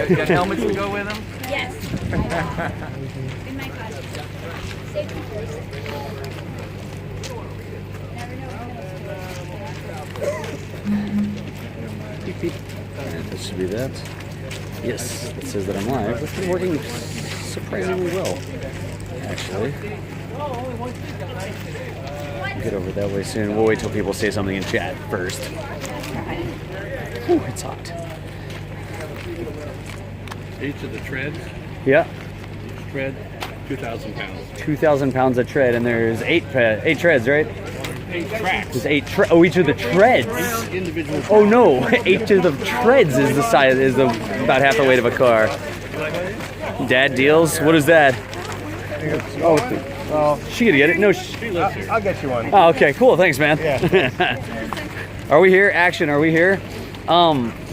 You got helmets to go with them? Yes. In my closet. Safety first. Never know. And this should be that. Yes, it says that I'm live. It's been working surprisingly well, actually. We'll get over that way soon. We'll wait till people say something in chat first. Ooh, it's hot. Each of the treads, Yeah, each tread, 2,000 pounds. 2,000 pounds of tread, and there's eight treads, right? 8 tracks. There's each of the treads. Individual. Oh no, each of the treads is the size about half the weight of a car. Dad deals. What is that? Oh, She gonna get it? No. I'll get you one. Oh, okay, cool. Thanks, man. Yeah. Are we here? Action. Are we here?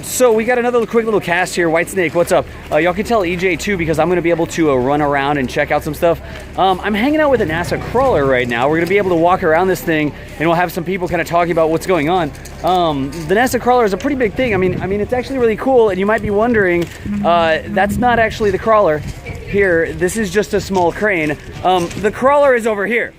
So we got another quick little cast here. Whitesnake, what's up? Y'all can tell EJ too because I'm going to be able to run around and check out some stuff. I'm hanging out with a NASA crawler right now. We're going to be able to walk around this thing and we'll have some people kind of talking about what's going on. The NASA crawler is a pretty big thing. I mean, it's actually really cool. And you might be wondering, that's not actually the crawler here. This is just a small crane. The crawler is over here.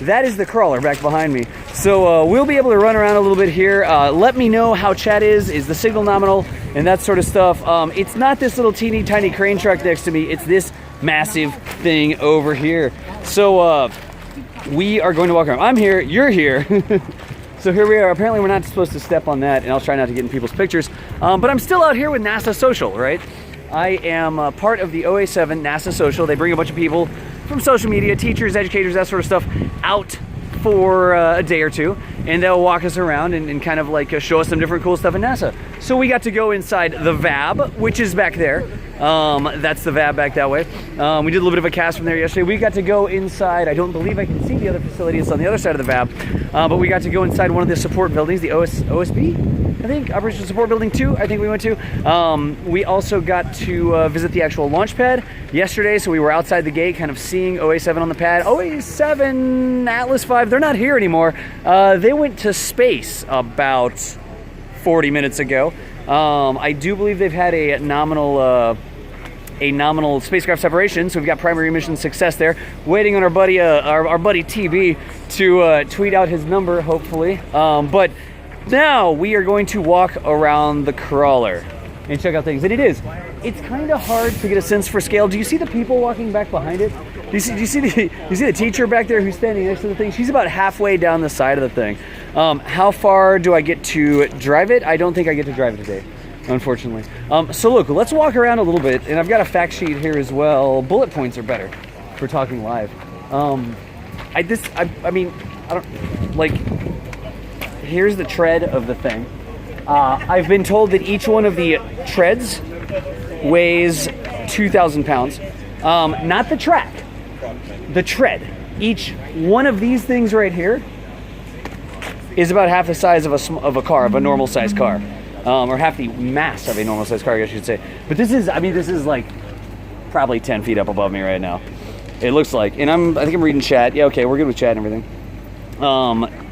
That is the crawler back behind me. So we'll be able to run around a little bit here. Let me know how chat is the signal nominal, and that sort of stuff. It's not this little teeny tiny crane truck next to me. It's this massive thing over here. So we are going to walk around. I'm here, you're here. So here we are. Apparently we're not supposed to step on that, and I'll try not to get in people's pictures. But I'm still out here with NASA Social, right? I am part of the OA-7 NASA Social. They bring a bunch of people from social media, teachers, educators, that sort of stuff, out for a day or two, and they'll walk us around and kind of like show us some different cool stuff in NASA. So we got to go inside the VAB, which is back there. That's the VAB back that way. We did a little bit of a cast from there yesterday. We got to go inside. I don't believe I can see the other facility. It's on the other side of the VAB. But we got to go inside one of the support buildings, the OSB? I think, Operation Support Building 2, I think we went to. We also got to visit the actual launch pad yesterday, so we were outside the gate kind of seeing OA-7 on the pad. OA-7, Atlas 5, they're not here anymore. They went to space about 40 minutes ago. I do believe they've had a nominal spacecraft separation, so we've got primary mission success there. Waiting on our buddy TB to tweet out his number, hopefully. But now we are going to walk around the crawler and check out things. And it's kind of hard to get a sense for scale. Do you see the people walking back behind it? Do you see the teacher back there who's standing next to the thing? She's about halfway down the side of the thing. How far do I get to drive it? I don't think I get to drive it today, unfortunately. So look, let's walk around a little bit, and I've got a fact sheet here as well. Bullet points are better for talking live. Here's the tread of the thing. I've been told that each one of the treads weighs 2,000 pounds. Not the track, the tread. Each one of these things right here is about half the size of a car, of a normal size car. Or half the mass of a normal size car, I guess you should say. But this is like probably 10 feet up above me right now. It looks like. And I think I'm reading chat. Yeah, okay, we're good with chat and everything.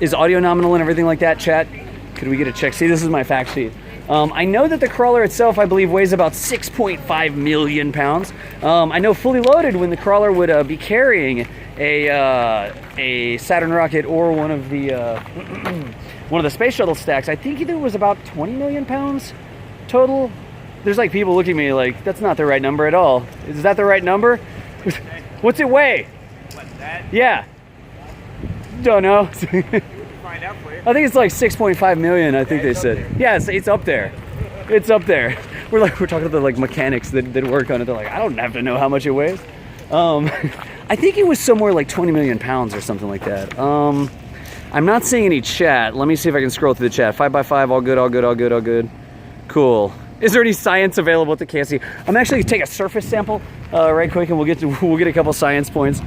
Is audio nominal and everything like that, chat? Could we get a check? See, this is my fact sheet. I know that the crawler itself, I believe, weighs about 6.5 million pounds. I know fully loaded when the crawler would be carrying a Saturn rocket or one of the space shuttle stacks, I think it was about 20 million pounds total. There's like people looking at me like, that's not the right number at all. Is that the right number? What's it weigh? What's that? Yeah. Don't know. Find out for you. I think it's like 6.5 million, I think they said. Yes, it's up there. It's up there. We're talking to the like mechanics that work on it. They're like, I don't have to know how much it weighs. I think it was somewhere like 20 million pounds or something like that. I'm not seeing any chat. Let me see if I can scroll through the chat. 5x5, all good, all good, all good, all good. Cool. Is there any science available at the KSC? I'm actually gonna take a surface sample right quick, and we'll get a couple science points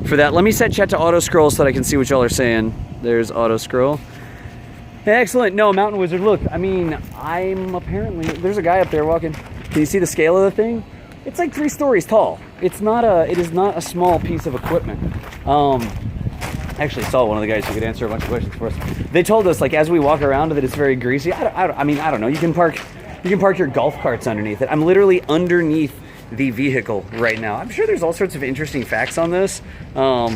for that. Let me set chat to auto scroll so that I can see what y'all are saying. There's auto scroll. Excellent. No, Mountain Wizard. Look, I mean, there's a guy up there walking. Can you see the scale of the thing? It's like 3 stories tall. It is not a small piece of equipment. I actually saw one of the guys who could answer a bunch of questions for us. They told us, like, as we walk around that it's very greasy. I mean, I don't know. You can park You can park your golf carts underneath it. I'm literally underneath the vehicle right now. I'm sure there's all sorts of interesting facts on this, but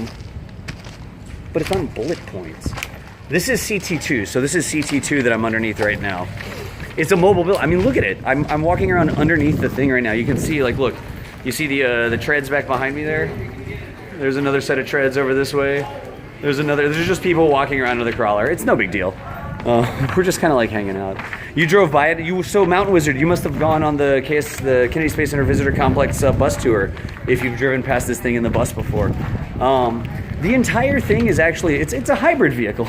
it's on bullet points. This is CT-2, so this is CT-2 that I'm underneath right now. It's a mobile build. I mean, look at it. I'm walking around underneath the thing right now. You can see, like, look, you see the treads back behind me there? There's another set of treads over this way. There's just people walking around with a crawler. It's no big deal. We're just kind of like hanging out. You drove by it. So Mountain Wizard, you must have gone on the Kennedy Space Center Visitor Complex bus tour if you've driven past this thing in the bus before. The entire thing is actually, it's a hybrid vehicle.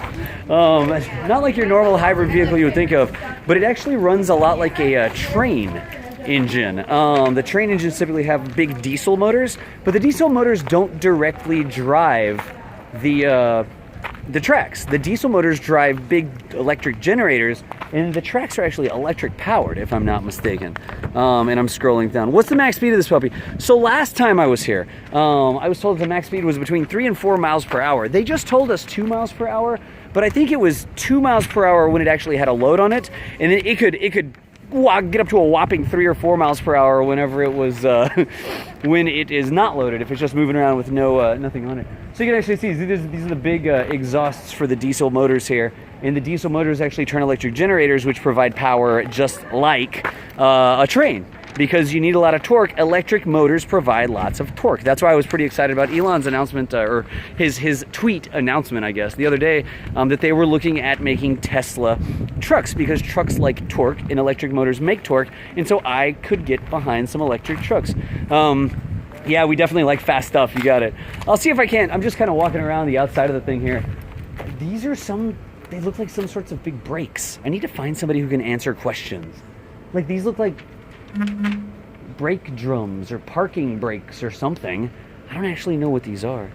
Not like your normal hybrid vehicle you would think of, but it actually runs a lot like a train engine. The train engines typically have big diesel motors, but the diesel motors don't directly drive the tracks. The diesel motors drive big electric generators, and the tracks are actually electric powered, if I'm not mistaken. And I'm scrolling down. What's the max speed of this puppy? So last time I was here, I was told the max speed was between 3 and 4 miles per hour. They just told us 2 miles per hour, but I think it was 2 miles per hour when it actually had a load on it, and then it could get up to a whopping 3 or 4 miles per hour whenever it was when it is not loaded, if it's just moving around with nothing on it. So you can actually see these are the big exhausts for the diesel motors here, and the diesel motors actually turn electric generators, which provide power just like a train. Because you need a lot of torque, electric motors provide lots of torque. That's why I was pretty excited about Elon's announcement, or his tweet announcement, I guess, the other day, that they were looking at making Tesla trucks, because trucks like torque and electric motors make torque, and so I could get behind some electric trucks. Yeah, we definitely like fast stuff, you got it. I'll see if I can. I'm just kind of walking around the outside of the thing here. These are they look like some sorts of big brakes. I need to find somebody who can answer questions. Like, these look like brake drums or parking brakes or something. I don't actually know what these are.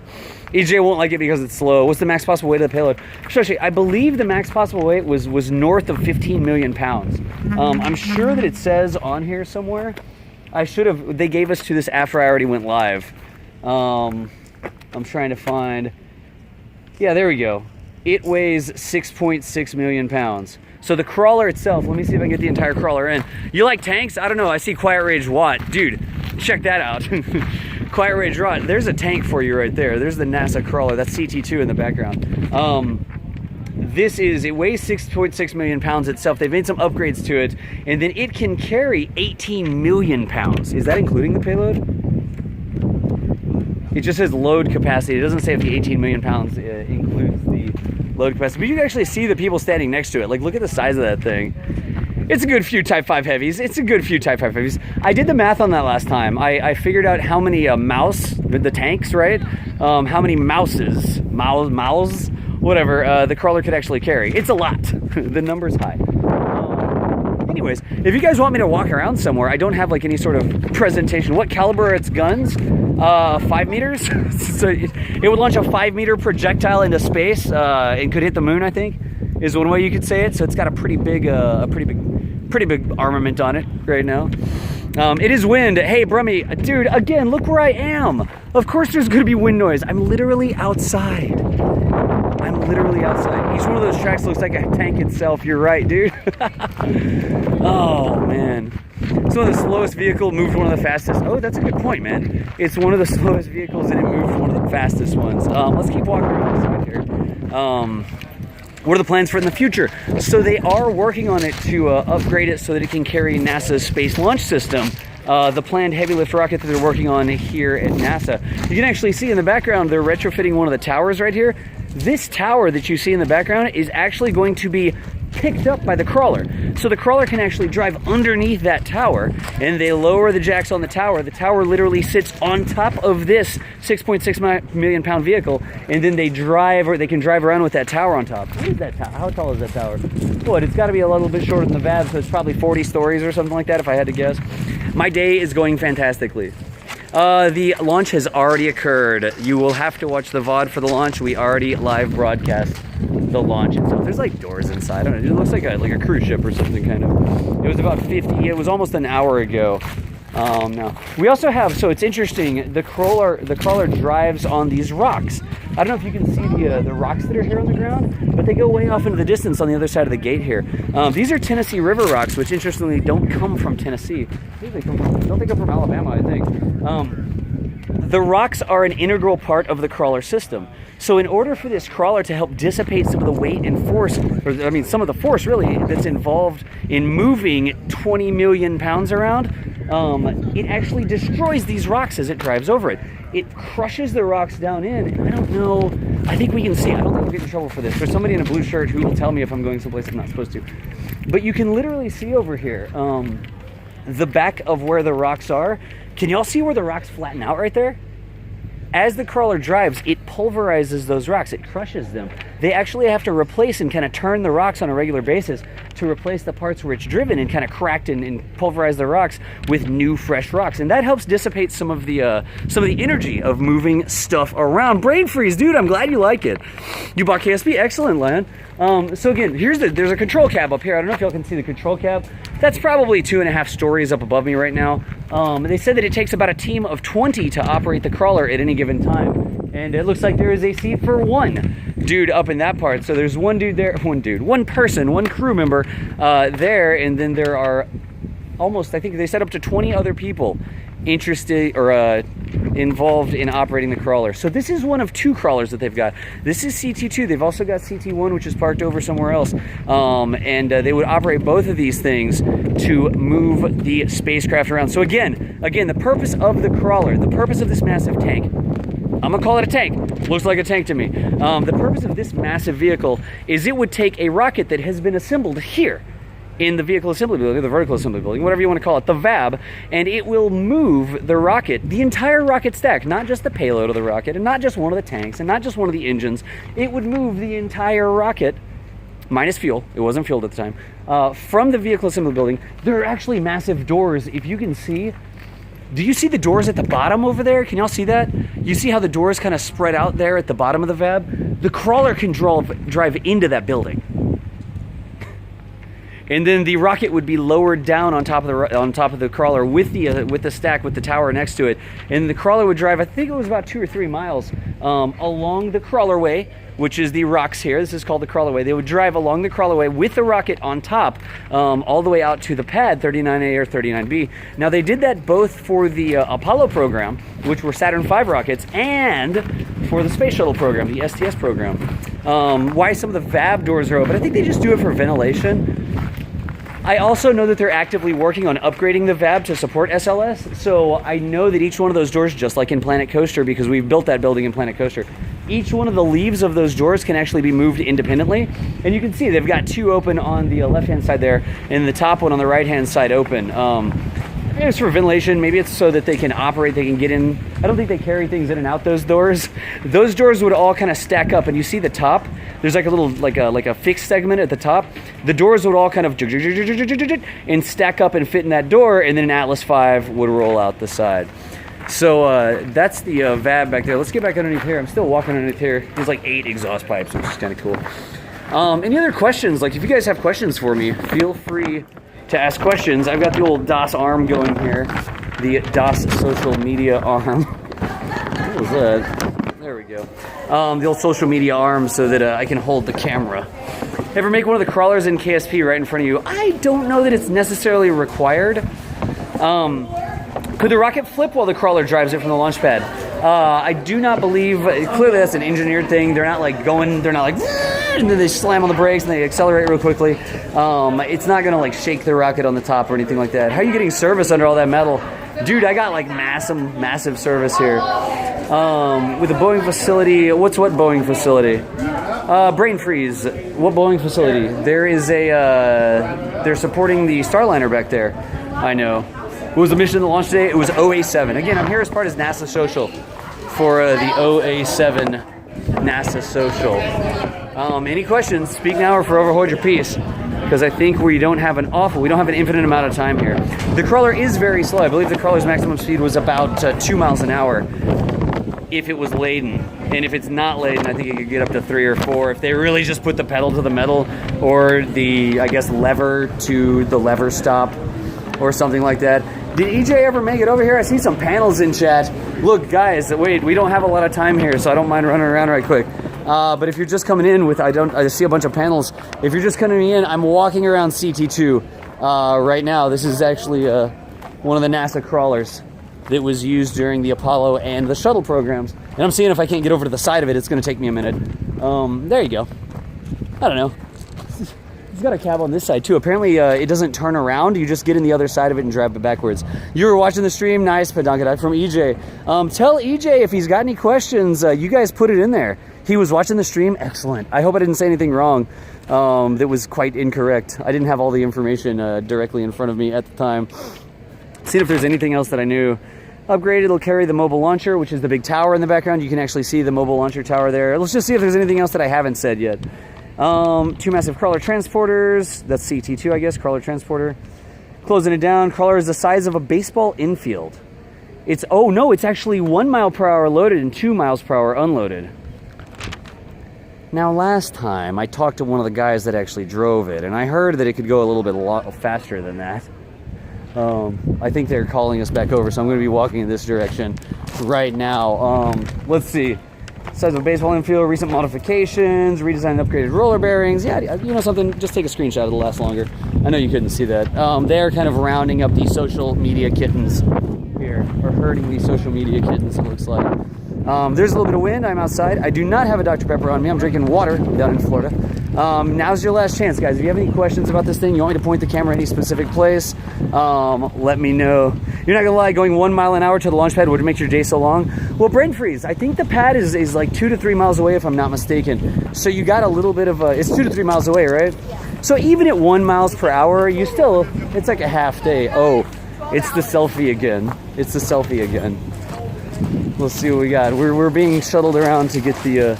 EJ won't like it because it's slow. What's the max possible weight of the payload? Actually, I believe the max possible weight was north of 15 million pounds. I'm sure that it says on here somewhere. They gave us to this after I already went live. I'm trying to find, yeah, there we go. It weighs 6.6 million pounds. So the crawler itself, let me see if I can get the entire crawler in. You like tanks? I don't know, I see Quiet Rage Watt. Dude, check that out. Quiet Rage Watt, there's a tank for you right there. There's the NASA crawler, that's CT-2 in the background. It weighs 6.6 million pounds itself. They've made some upgrades to it, and then it can carry 18 million pounds. Is that including the payload? It just says load capacity. It doesn't say if the 18 million pounds includes the load capacity, but you can actually see the people standing next to it. Like, look at the size of that thing. It's a good few Type 5 heavies. I did the math on that last time. I figured out how many the tanks, right? How many mouses, whatever, the crawler could actually carry. It's a lot. The number's high. Anyways, if you guys want me to walk around somewhere, I don't have like any sort of presentation. What caliber are its guns? 5 meters. So it would launch a 5-meter projectile into space and could hit the moon, I think, is one way you could say it. So it's got a pretty big armament on it right now. It is wind. Hey, Brummy, dude, again, look where I am. Of course there's gonna be wind noise. I'm literally outside. Each one of those tracks looks like a tank itself. You're right, dude. Oh, man. It's one of the slowest vehicle moved one of the fastest. Oh, that's a good point, man. It's one of the slowest vehicles and it moved one of the fastest ones. Let's keep walking around the side here. What are the plans for in the future? So they are working on it to upgrade it so that it can carry NASA's Space Launch System. The planned heavy lift rocket that they're working on here at NASA. You can actually see in the background, they're retrofitting one of the towers right here. This tower that you see in the background is actually going to be picked up by the crawler. So the crawler can actually drive underneath that tower, and they lower the jacks on the tower. The tower literally sits on top of this 6.6 million pound vehicle, and then they can drive around with that tower on top. What is that tower? How tall is that tower? What, it's got to be a little bit shorter than the VAB, so it's probably 40 stories or something like that if I had to guess. My day is going fantastically. The launch has already occurred. You will have to watch the VOD for the launch. We already live broadcast the launch itself. There's like doors inside. I don't know. It looks like a cruise ship or something kind of. It was about 50. It was almost an hour ago. Now we also have. So it's interesting. The crawler drives on these rocks. I don't know if you can see the rocks that are here on the ground, but they go way off into the distance on the other side of the gate here. These are Tennessee River rocks, which interestingly don't come from Tennessee. Don't they come from Alabama, I think. The rocks are an integral part of the crawler system. So in order for this crawler to help dissipate some of the weight and force, some of the force really that's involved in moving 20 million pounds around, it actually destroys these rocks as it drives over it. It crushes the rocks down in. I don't know. I think we can see. I don't think we'll get in trouble for this. There's somebody in a blue shirt who will tell me if I'm going someplace I'm not supposed to. But you can literally see over here the back of where the rocks are. Can y'all see where the rocks flatten out right there? As the crawler drives, it pulverizes those rocks. It crushes them. They actually have to replace and kind of turn the rocks on a regular basis to replace the parts where it's driven and kind of cracked and pulverize the rocks with new, fresh rocks. And that helps dissipate some of the energy of moving stuff around. Brain freeze, dude. I'm glad you like it. You bought KSP? Excellent, Lan. So again, there's a control cab up here. I don't know if y'all can see the control cab. That's probably 2.5 stories up above me right now. They said that it takes about a team of 20 to operate the crawler at any given time. And it looks like there is a seat for one dude up in that part. So there's one dude there, one person, one crew member there. And then there are almost, I think they said up to 20 other people interested or involved in operating the crawler. So this is one of 2 crawlers that they've got. This is CT-2. They've also got CT-1, which is parked over somewhere else. And they would operate both of these things to move the spacecraft around. So again, the purpose of the crawler, the purpose of this massive tank, I'm gonna call it a tank. Looks like a tank to me. The purpose of this massive vehicle is it would take a rocket that has been assembled here in the vehicle assembly building, the vertical assembly building, whatever you want to call it, the VAB, and it will move the rocket, the entire rocket stack, not just the payload of the rocket, and not just one of the tanks, and not just one of the engines. It would move the entire rocket, minus fuel, it wasn't fueled at the time, from the vehicle assembly building. There are actually massive doors, if you can see. Do you see the doors at the bottom over there? Can y'all see that? You see how the doors kind of spread out there at the bottom of the VAB? The crawler can drive into that building. And then the rocket would be lowered down on top of the crawler with the stack, with the tower next to it. And the crawler would drive, I think it was about 2 or 3 miles along the Crawlerway, which is the rocks here. This is called the Crawlerway. They would drive along the Crawlerway with the rocket on top all the way out to the pad 39A or 39B. Now they did that both for the Apollo program, which were Saturn V rockets, and for the Space Shuttle program, the STS program. Why some of the VAB doors are open, I think they just do it for ventilation. I also know that they're actively working on upgrading the VAB to support SLS, so I know that each one of those doors, just like in Planet Coaster, because we've built that building in Planet Coaster, each one of the leaves of those doors can actually be moved independently. And you can see they've got 2 open on the left-hand side there, and the top one on the right-hand side open. Maybe it's for ventilation, maybe it's so that they can operate, they can get in. I don't think they carry things in and out those doors. Those doors would all kind of stack up, and you see the top, there's like a little, like a fixed segment at the top. The doors would all kind of and stack up and fit in that door, and then an Atlas V would roll out the side. So that's the VAB back there. Let's get back underneath here. I'm still walking underneath here. There's like 8 exhaust pipes, which is kind of cool. Any other questions? Like if you guys have questions for me, feel free to ask questions. I've got the old DOS arm going here, the DOS social media arm. What was that? There we go. The old social media arm so that I can hold the camera. Ever make one of the crawlers in KSP right in front of you? I don't know that it's necessarily required. Could the rocket flip while the crawler drives it from the launch pad? I do not believe, clearly that's an engineered thing. They're not like, and then they slam on the brakes and they accelerate real quickly. It's not gonna like shake the rocket on the top or anything like that. How are you getting service under all that metal? Dude, I got like massive service here. With a Boeing facility, what Boeing facility? Brain freeze. What Boeing facility? There is they're supporting the Starliner back there. I know. What was the mission of the launch today? It was OA-7. Again, I'm here as part of NASA Social for the OA-7 NASA Social. Any questions? Speak now or forever hold your peace, because I think we don't have an infinite amount of time here. The crawler is very slow. I believe the crawler's maximum speed was about 2 miles an hour if it was laden. And if it's not laden, I think it could get up to 3 or 4 if they really just put the pedal to the metal, or the, I guess, lever to the lever stop, or something like that. Did EJ ever make it over here? I see some panels in chat. Look, guys, wait, we don't have a lot of time here, so I don't mind running around right quick. But if you're just coming in with, I see a bunch of panels. If you're just coming in, I'm walking around CT-2 right now. This is actually one of the NASA crawlers that was used during the Apollo and the Shuttle programs. And I'm seeing if I can't get over to the side of it. It's going to take me a minute. There you go. I don't know. It's got a cab on this side too. Apparently it doesn't turn around. You just get in the other side of it and drive it backwards. You were watching the stream. Nice, Padankadak from EJ. Tell EJ if he's got any questions. You guys put it in there. He was watching the stream. Excellent. I hope I didn't say anything wrong that was quite incorrect. I didn't have all the information directly in front of me at the time. See if there's anything else that I knew. Upgrade, it'll carry the mobile launcher, which is the big tower in the background. You can actually see the mobile launcher tower there. Let's just see if there's anything else that I haven't said yet. 2 massive crawler transporters. That's CT-2, I guess, crawler transporter. Closing it down. Crawler is the size of a baseball infield. It's, oh no, it's actually 1 mile per hour loaded and 2 miles per hour unloaded. Now, last time I talked to one of the guys that actually drove it, and I heard that it could go a little bit faster than that. I think they're calling us back over, so I'm going to be walking in this direction right now. Let's see. Size of a baseball infield, recent modifications, redesigned and upgraded roller bearings. Yeah, you know something, just take a screenshot, it'll last longer. I know you couldn't see that. They're kind of rounding up these social media kittens here, or herding these social media kittens, it looks like. There's a little bit of wind, I'm outside. I do not have a Dr. Pepper on me, I'm drinking water down in Florida. Now's your last chance, guys. If you have any questions about this thing, you want me to point the camera any specific place, let me know. You're not gonna lie, going 1 mile an hour to the launch pad would make your day so long. Well, brain freeze. I think the pad is like 2 to 3 miles away, if I'm not mistaken. So you got a little bit of a, it's 2 to 3 miles away, right? Yeah. So even at 1 miles per hour, you still, it's like a half day. Oh, it's the selfie again. It's the selfie again. Let's see what we got. We're being shuttled around to get the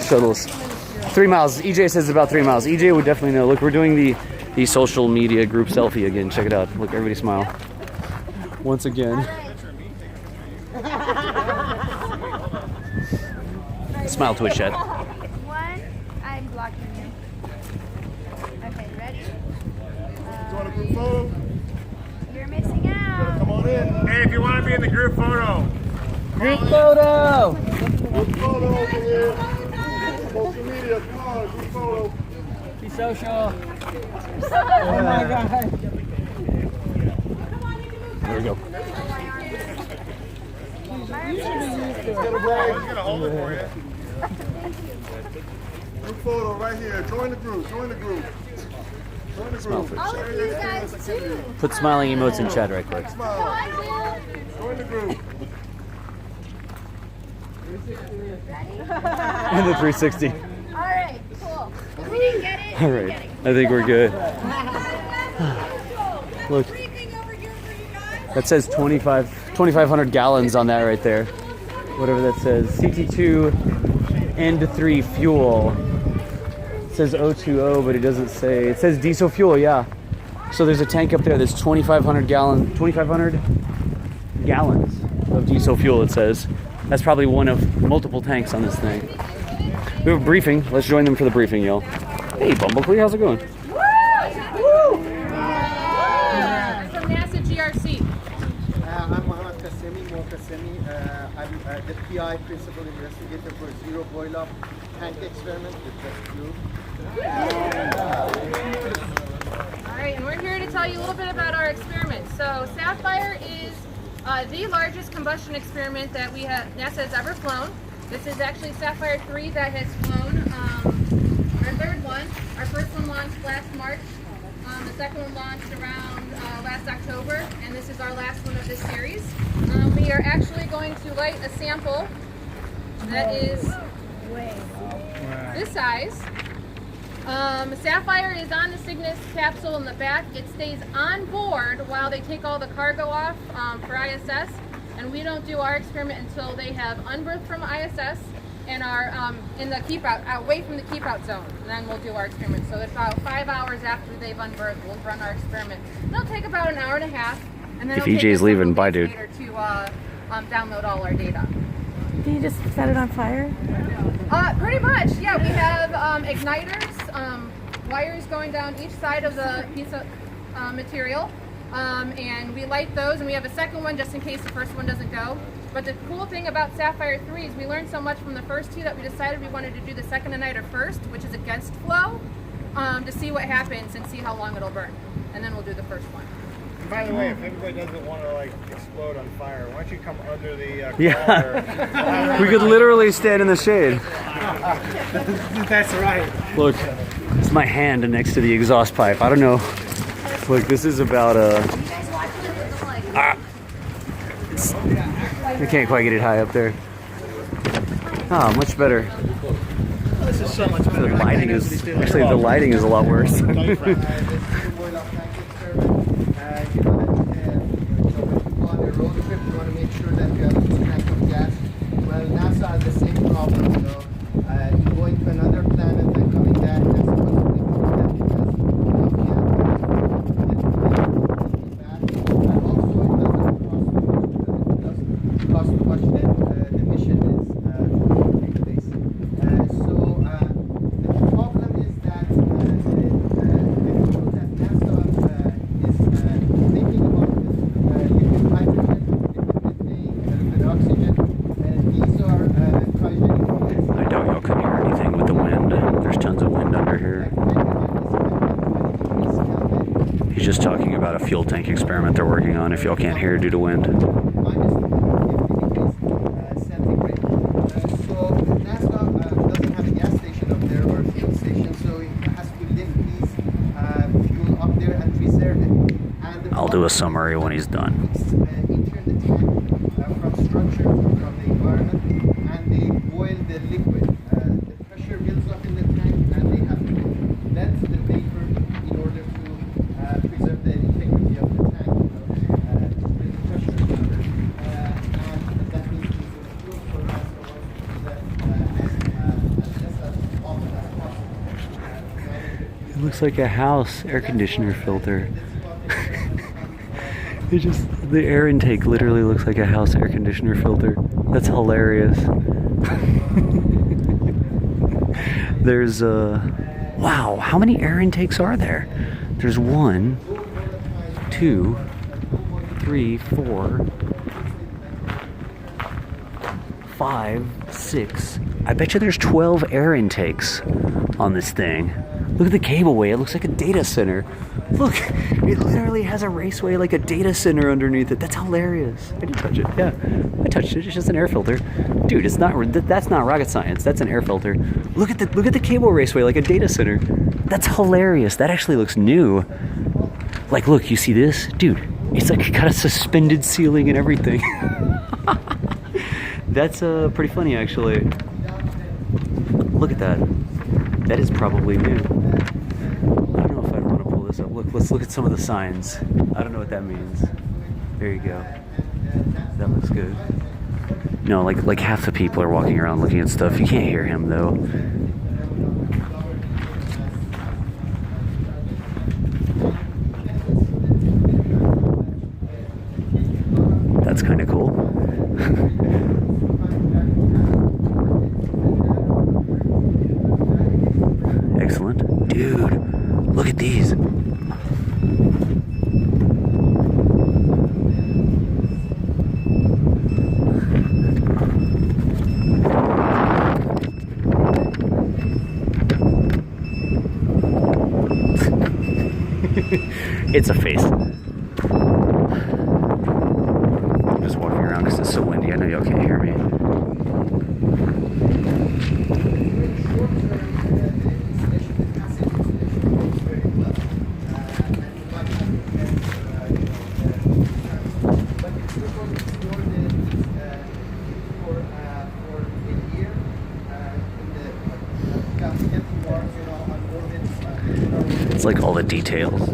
shuttles. 3 miles. EJ says about 3 miles. EJ would definitely know. Look, we're doing the social media group selfie again. Check it out. Look, everybody smile. Once again. Smile to a shed. One, I'm blocking you. Okay, ready? You want a group photo? You're missing out. Come on in. Hey, if you want to be in the group photo. Group photo! Group photo over here. Social media, come on, group photo. Be social. Oh my God. There we go. Get a break. He's gonna hold it for you. Group photo right here. Join the group. Join the group. Join the group. All of you guys too. Put smiling emotes in chat right quick. Smile. Join the group. And the 360. All right, cool. If we didn't get it, All right, I think we're good. Look, that says 2,500 gallons on that right there. Whatever that says. CT-2 End 3 fuel. It says O20, but it doesn't say. It says diesel fuel, yeah. So there's a tank up there that's 2,500 gallons of diesel fuel, it says. That's probably one of multiple tanks on this thing. We have a briefing. Let's join them for the briefing, y'all. Hey, Bumblebee, how's it going? From NASA GRC. I'm Mohammad Qasemi. I'm the PI, Principal Investigator for Zero Boil Up Tank Experiment with Just Blue. All right, and we're here to tell you a little bit about our experiment. So Sapphire is the largest combustion experiment that NASA has ever flown. This is actually Sapphire 3 that has flown. Our third one. Our first one launched last March. The second one launched around last October, and this is our last one of this series. We are actually going to light a sample that is this size. Sapphire is on the Cygnus capsule in the back. It stays on board while they take all the cargo off for ISS, and we don't do our experiment until they have unberthed from ISS and are in the keep out, away from the keep out zone. And then we'll do our experiment. So it's about 5 hours after they've unberthed, we'll run our experiment. It'll take about an hour and a half, and then If EJ's leaving, bye, dude. To download all our data. Do you just set it on fire? Pretty much, yeah. We have igniters, wires going down each side of the piece of material. And we light those, and we have a second one just in case the first one doesn't go. But the cool thing about Sapphire 3 is we learned so much from the first two that we decided we wanted to do the second igniter first, which is against flow, to see what happens and see how long it'll burn. And then we'll do the first one. And by the way, if everybody doesn't want to like explode on fire, why don't you come under the Yeah. We could literally stand in the shade. That's right. Look, it's my hand next to the exhaust pipe. I don't know. Look, this is about I can't quite get it high up there. Ah, much better. This is so much better. The lighting is actually the lighting is a lot worse. NASA has the same problem. So, going to another planet and coming back, that's cost too much than the mission is taking place. So the problem is that the people that NASA is thinking about is liquid hydrogen, liquid methane, liquid oxygen, and these are cryogenic fuels. I doubt y'all can hear anything with the wind. There's tons of wind under here. He's just talking about a fuel tank experiment they're working on, if y'all can't hear due to wind. I'll do a summary when he's done. From structure, from the environment, and they boil the liquid. The pressure builds up in the tank, and they have to let the vapor in order to preserve the integrity of the tank. To bring the pressure down. And that means it's good for us that as often as possible. It looks like a house air conditioner filter. It just, the air intake literally looks like a house air conditioner filter. That's hilarious. There's wow, how many air intakes are there? There's 1, 2, 3, 4, 5, 6. I bet you there's 12 air intakes on this thing. Look at the cableway, it looks like a data center. Look, it literally has a raceway like a data center underneath it. That's hilarious. I didn't touch it. Yeah, I touched it. It's just an air filter, dude. It's not. That's not rocket science. That's an air filter. Look at the cable raceway like a data center. That's hilarious. That actually looks new. Like, look, you see this, dude? It's like got a suspended ceiling and everything. That's pretty funny, actually. Look at that. That is probably new. Up. Look, let's look at some of the signs. I don't know what that means. There you go. That looks good. No, like half the people are walking around looking at stuff. You can't hear him though. That's kind of cool. Excellent. Dude, look at these. It's a face. I'm just walking around because it's so windy. I know y'all can't hear me. It's like all the details.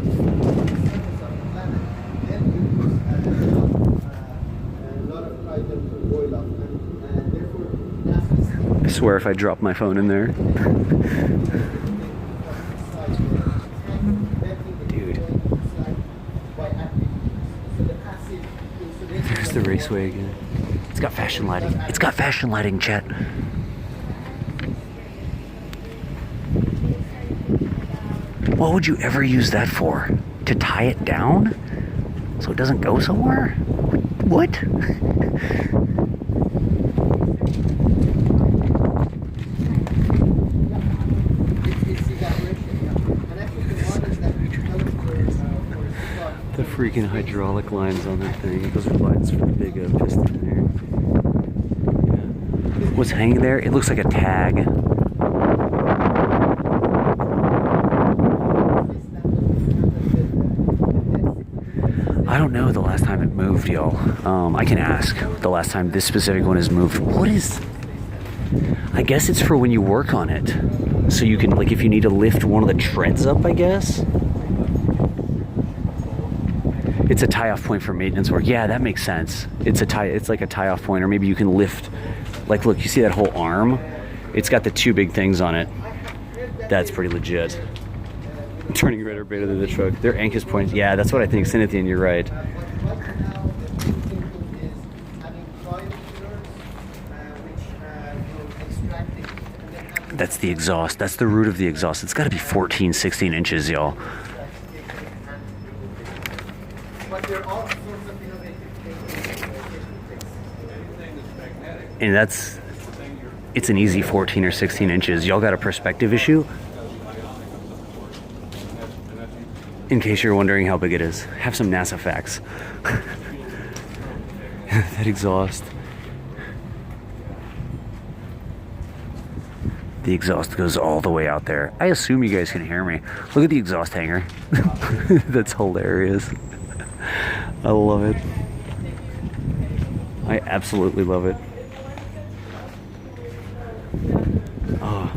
I swear if I drop my phone in there. Dude. There's the raceway again. It's got fashion lighting. It's got fashion lighting, chat. What would you ever use that for? To tie it down? So it doesn't go somewhere? What? The freaking hydraulic lines on that thing. Those are lines for the big piston in there. Yeah. What's hanging there? It looks like a tag. I don't know the last time it moved, y'all. I can ask the last time this specific one has moved. What is... I guess it's for when you work on it. So you can, like, if you need to lift one of the treads up, I guess. It's a tie-off point for maintenance work. Yeah, that makes sense. It's like a tie-off point, or maybe you can lift, like, look, you see that whole arm? It's got the two big things on it. That's pretty legit. Turning redder beta than the truck. Their anchors points. Yeah, that's what I think, Cynthia, and you're right. That's the exhaust. That's the root of the exhaust. It's got to be 14, 16 inches, y'all. And it's an easy 14 or 16 inches. Y'all got a perspective issue? In case you're wondering how big it is, have some NASA facts. That exhaust. The exhaust goes all the way out there. I assume you guys can hear me. Look at the exhaust hanger. That's hilarious. I love it. I absolutely love it. Oh.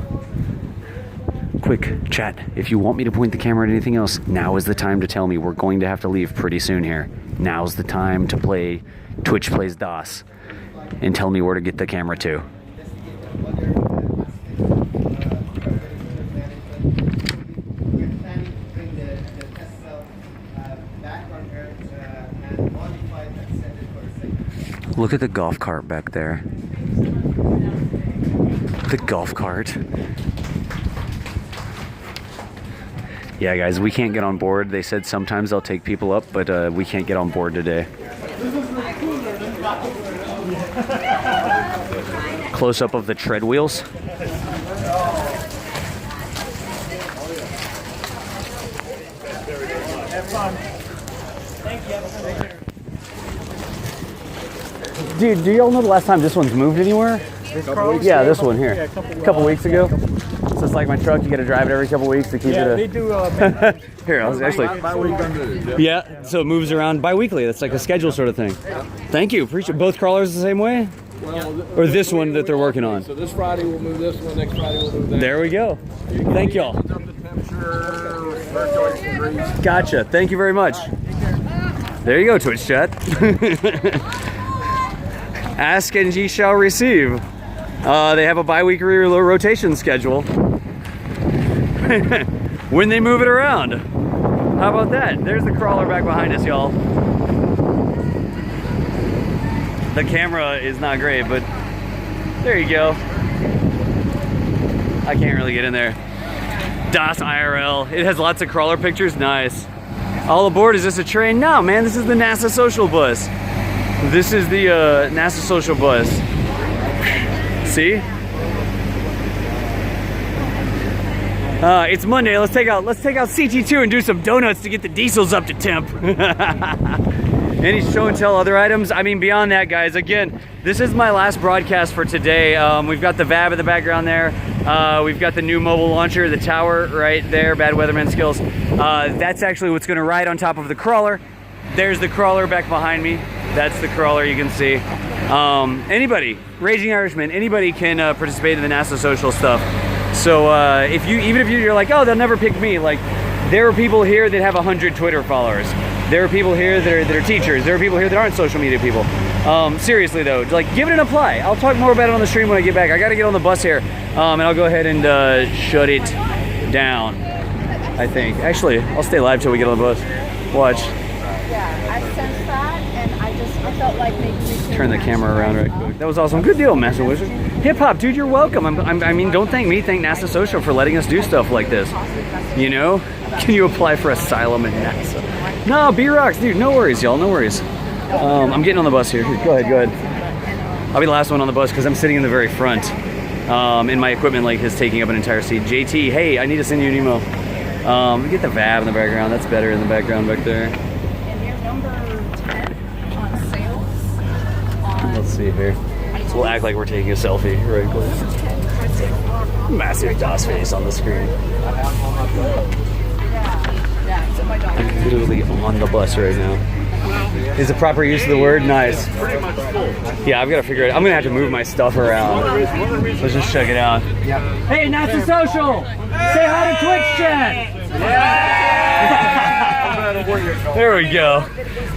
Quick chat. If you want me to point the camera at anything else, now is the time to tell me. We're going to have to leave pretty soon here. Now's the time to play Twitch Plays DOS and tell me where to get the camera to. Look at the golf cart back there. The golf cart. Yeah, guys, we can't get on board. They said sometimes they'll take people up, but we can't get on board today. Close up of the tread wheels. Have fun. Thank you. Dude, do y'all know the last time this one's moved anywhere? Yeah, this one here. Yeah, a couple weeks ago. So it's like my truck, you gotta drive it every couple weeks to keep it. They do. Here, I was actually. Yeah, so it moves around bi-weekly. That's like a schedule sort of thing. Thank you, appreciate it. Both crawlers the same way? Or this one that they're working on? So this Friday we'll move this one, next Friday we'll move that. There we go. Thank y'all. Gotcha, thank you very much. There you go, Twitch chat. Ask and ye shall receive. They have a bi-weekly rotation schedule. When they move it around. How about that? There's the crawler back behind us, y'all. The camera is not great, but there you go. I can't really get in there. DOS IRL. It has lots of crawler pictures. Nice. All aboard. Is this a train? No, man. This is the NASA social bus. This is the NASA social bus. See? It's Monday. Let's take out CT-2 and do some donuts to get the diesels up to temp. Any show and tell other items? I mean, beyond that, guys, again, this is my last broadcast for today. We've got the VAB in the background there. We've got the new mobile launcher, the tower right there, Bad Weatherman Skills. That's actually what's gonna ride on top of the crawler. There's the crawler back behind me. That's the crawler you can see. Anybody, Raging Irishman, anybody can participate in the NASA social stuff. So even if you're like, oh, they'll never pick me, like, there are people here that have 100 Twitter followers. There are people here that are teachers. There are people here that aren't social media people. Seriously though, like, give it an apply. I'll talk more about it on the stream when I get back. I gotta get on the bus here, and I'll go ahead and shut it down, I think. Actually, I'll stay live till we get on the bus. Watch. Yeah, I sensed that, and I felt like maybe Turn the camera around right quick. That was awesome. Good deal, Master Wizard. Hip Hop, dude, you're welcome. I mean, don't thank me. Thank NASA Social for letting us do stuff like this. You know? Can you apply for asylum in NASA? No, B-Rocks, dude, no worries, y'all, no worries. I'm getting on the bus here. Go ahead. I'll be the last one on the bus because I'm sitting in the very front. And my equipment like is taking up an entire seat. JT, hey, I need to send you an email. Get the VAB in the background. That's better in the background back there. And you're number 10 on sales. Let's see here. So we'll act like we're taking a selfie right quick. Massive DOS face on the screen. I'm literally on the bus right now. Is the proper use of the word? Nice. Yeah, I've got to figure it out. I'm going to have to move my stuff around. Let's just check it out. Hey, NASA Social! Say hi to Twitch chat! There we go.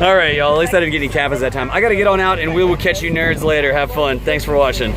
All right, y'all. At least I didn't get any kappas that time. I got to get on out, and we will catch you nerds later. Have fun. Thanks for watching.